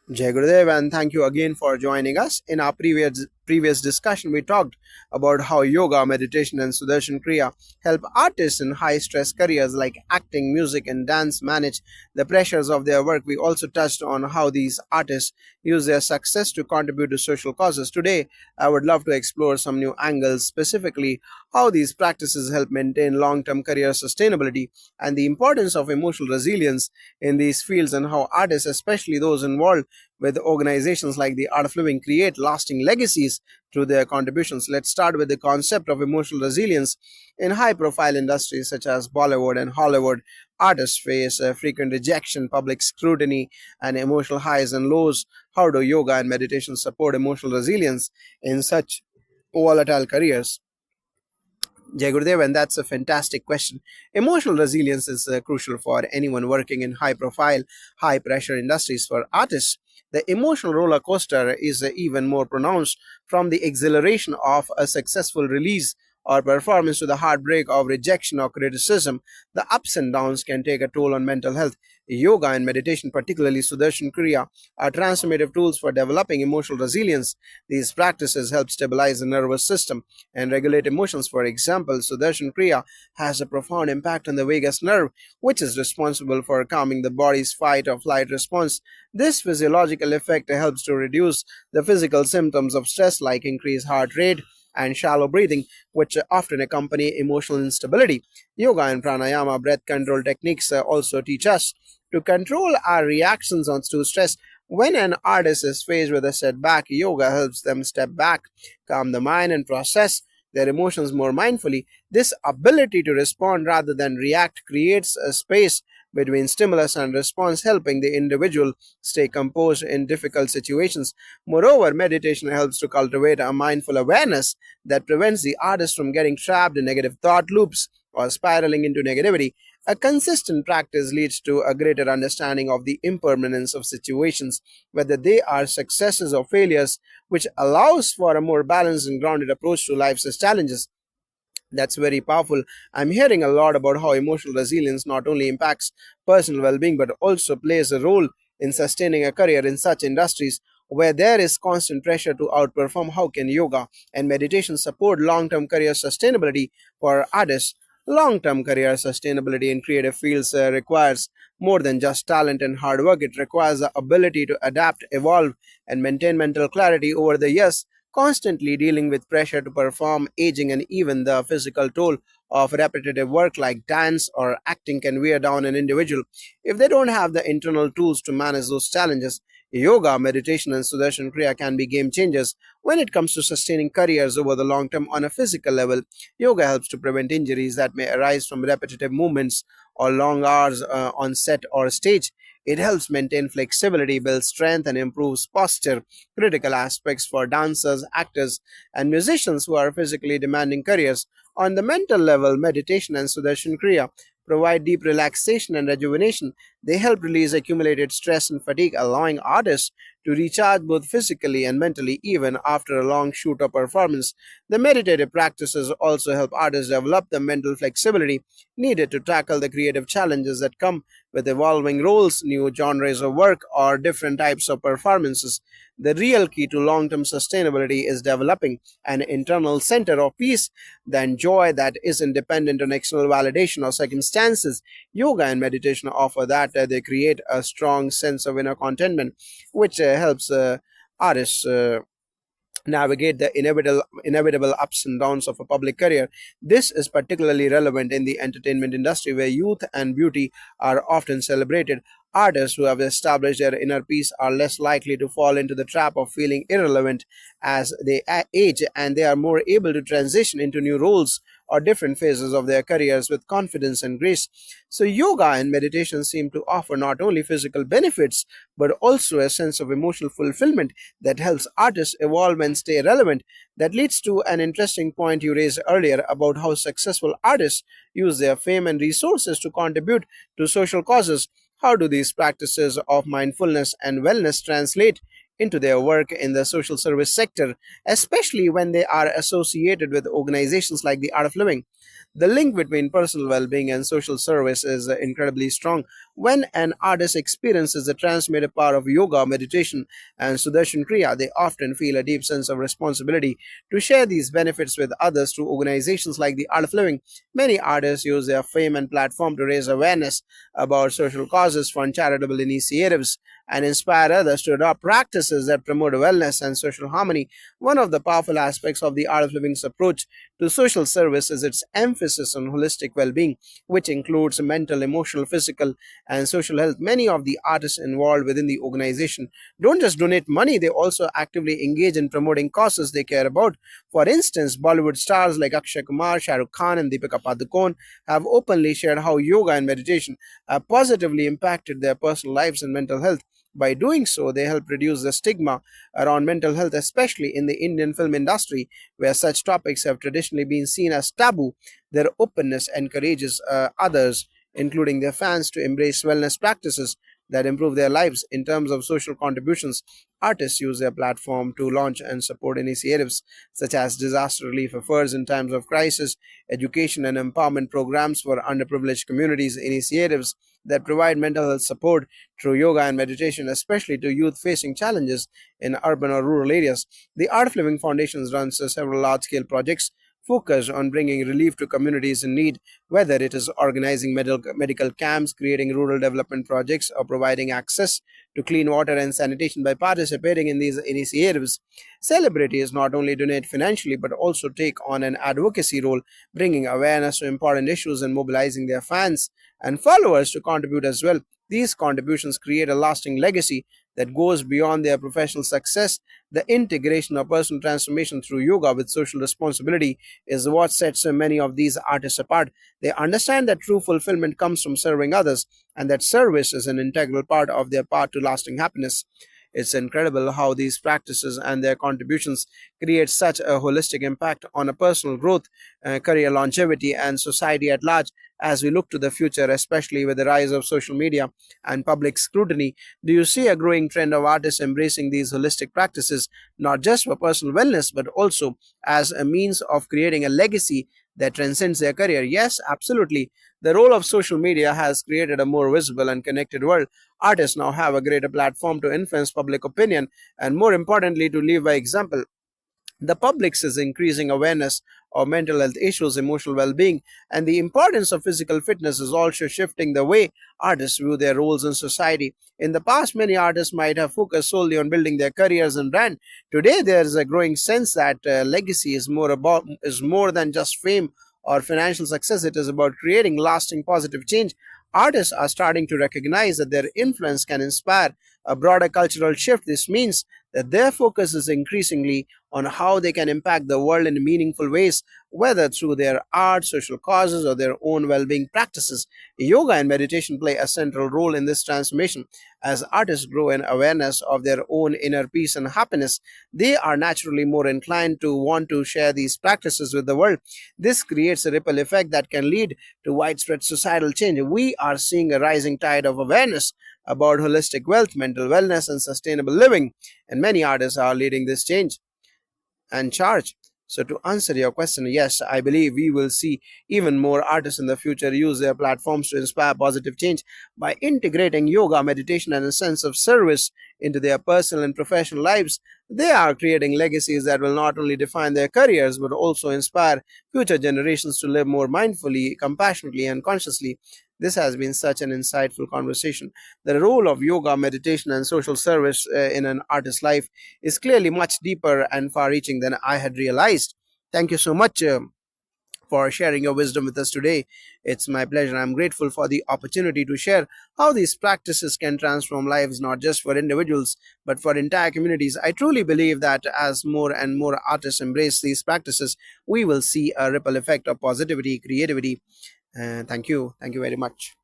Jai Gurudev, and thank you again for joining us. In our previous discussion, we talked about how yoga, meditation, and Sudarshan Kriya help artists in high stress careers like acting, music, and dance manage the pressures of their work. We also touched on how these artists use their success to contribute to social causes. Today, I would love to explore some new angles, specifically how these practices help maintain long term career sustainability and the importance of emotional resilience in these fields, and how artists, especially those involved with organizations like the Art of Living, create lasting legacies through their contributions. Let's start with the concept of emotional resilience. In high profile industries such as Bollywood and Hollywood, artists face frequent rejection, public scrutiny, and emotional highs and lows. How do yoga and meditation support emotional resilience in such volatile careers? Jai Gurudev, and that's a fantastic question. Emotional resilience is crucial for anyone working in high profile, high pressure industries. For artists, the emotional roller coaster is even more pronounced, from the exhilaration of a successful release or performance to the heartbreak of rejection or criticism. The ups and downs can take a toll on mental health. Yoga and meditation, particularly Sudarshan Kriya, are transformative tools for developing emotional resilience. These practices help stabilize the nervous system and regulate emotions. For example, Sudarshan Kriya has a profound impact on the vagus nerve, which is responsible for calming the body's fight or flight response. This physiological effect helps to reduce the physical symptoms of stress like increased heart rate and shallow breathing, which often accompany emotional instability. Yoga and pranayama breath control techniques also teach us to control our reactions on to stress. When an artist is faced with a setback, yoga helps them step back, calm the mind, and process their emotions more mindfully. This ability to respond rather than react creates a space between stimulus and response, helping the individual stay composed in difficult situations. Moreover, meditation helps to cultivate a mindful awareness that prevents the artist from getting trapped in negative thought loops or spiraling into negativity. A consistent practice leads to a greater understanding of the impermanence of situations, whether they are successes or failures, which allows for a more balanced and grounded approach to life's challenges. That's very powerful. I'm hearing a lot about how emotional resilience not only impacts personal well being but also plays a role in sustaining a career in such industries where there is constant pressure to outperform. How can yoga and meditation support long term career sustainability for artists? Long term career sustainability in creative fields requires more than just talent and hard work. It requires the ability to adapt, evolve, and maintain mental clarity over the years, constantly dealing with pressure to perform, aging, and even the physical toll of repetitive work like dance or acting can wear down an individual if they don't have the internal tools to manage those challenges. Yoga, meditation, and Sudarshan Kriya can be game changers when it comes to sustaining careers over the long term. On a physical level, yoga helps to prevent injuries that may arise from repetitive movements or long hours on set or stage. It helps maintain flexibility, build strength, and improves posture, critical aspects for dancers, actors, and musicians who are physically demanding careers. On the mental level, meditation and Sudarshan Kriya provide deep relaxation and rejuvenation. They help release accumulated stress and fatigue, allowing artists to recharge both physically and mentally even after a long shoot or performance. The meditative practices also help artists develop the mental flexibility needed to tackle the creative challenges that come with evolving roles, new genres of work, or different types of performances. The real key to long term sustainability is developing an internal center of peace and joy that isn't dependent on external validation or circumstances. Yoga and meditation offer that. They create a strong sense of inner contentment, which helps artists navigate the inevitable ups and downs of a public career. This is particularly relevant in the entertainment industry where youth and beauty are often celebrated. Artists who have established their inner peace are less likely to fall into the trap of feeling irrelevant as they age, and they are more able to transition into new roles or different phases of their careers with confidence and grace. So, yoga and meditation seem to offer not only physical benefits but also a sense of emotional fulfillment that helps artists evolve and stay relevant. That leads to an interesting point you raised earlier about how successful artists use their fame and resources to contribute to social causes. How do these practices of mindfulness and wellness translate into their work in the social service sector, especially when they are associated with organizations like the Art of Living. The link between personal well being and social service is incredibly strong. When an artist experiences the transformative power of yoga, meditation, and Sudarshan Kriya, they often feel a deep sense of responsibility to share these benefits with others through organizations like the Art of Living. Many artists use their fame and platform to raise awareness about social causes, fund charitable initiatives, and inspire others to adopt practices that promote wellness and social harmony. One of the powerful aspects of the Art of Living's approach to social service is its emphasis on holistic well being, which includes mental, emotional, physical, and social health. Many of the artists involved within the organization don't just donate money, they also actively engage in promoting causes they care about. For instance, Bollywood stars like Akshay Kumar, Shah Rukh Khan, and Deepika Padukone have openly shared how yoga and meditation have positively impacted their personal lives and mental health. By doing so, they help reduce the stigma around mental health, especially in the Indian film industry, where such topics have traditionally been seen as taboo. Their openness encourages others, including their fans, to embrace wellness practices that improve their lives. In terms of social contributions, artists use their platform to launch and support initiatives such as disaster relief efforts in times of crisis, education and empowerment programs for underprivileged communities, initiatives that provide mental health support through yoga and meditation, especially to youth facing challenges in urban or rural areas. The Art of Living Foundations runs several large scale projects focused on bringing relief to communities in need, whether it is organizing medical camps, creating rural development projects, or providing access to clean water and sanitation. By participating in these initiatives, celebrities not only donate financially but also take on an advocacy role, bringing awareness to important issues and mobilizing their fans and followers to contribute as well. These contributions create a lasting legacy that goes beyond their professional success. The integration of personal transformation through yoga with social responsibility is what sets many of these artists apart. They understand that true fulfillment comes from serving others and that service is an integral part of their path to lasting happiness. It's incredible how these practices and their contributions create such a holistic impact on a personal growth, career longevity, and society at large. As we look to the future, especially with the rise of social media and public scrutiny, do you see a growing trend of artists embracing these holistic practices, not just for personal wellness, but also as a means of creating a legacy that transcends their career? Yes, absolutely. The role of social media has created a more visible and connected world. Artists now have a greater platform to influence public opinion and, more importantly, to live by example. The public's is increasing awareness of mental health issues, emotional well being, and the importance of physical fitness is also shifting the way artists view their roles in society. In the past, many artists might have focused solely on building their careers and brand. Today, there is a growing sense that legacy is more than just fame or financial success. It is about creating lasting positive change. Artists are starting to recognize that their influence can inspire a broader cultural shift. This means that their focus is increasingly on how they can impact the world in meaningful ways, whether through their art, social causes, or their own well being practices. Yoga and meditation play a central role in this transformation. As artists grow in awareness of their own inner peace and happiness, they are naturally more inclined to want to share these practices with the world. This creates a ripple effect that can lead to widespread societal change. We are seeing a rising tide of awareness about holistic wealth, mental wellness, and sustainable living, and many artists are leading this change and charge. So, to answer your question, yes, I believe we will see even more artists in the future use their platforms to inspire positive change by integrating yoga, meditation, and a sense of service into their personal and professional lives. They are creating legacies that will not only define their careers but also inspire future generations to live more mindfully, compassionately, and consciously. This has been such an insightful conversation. The role of yoga, meditation, and social service in an artist's life is clearly much deeper and far reaching than I had realized. Thank you so much for sharing your wisdom with us today. It's my pleasure. I'm grateful for the opportunity to share how these practices can transform lives not just for individuals but for entire communities. I truly believe that as more and more artists embrace these practices, we will see a ripple effect of positivity, creativity. Thank you. Thank you very much.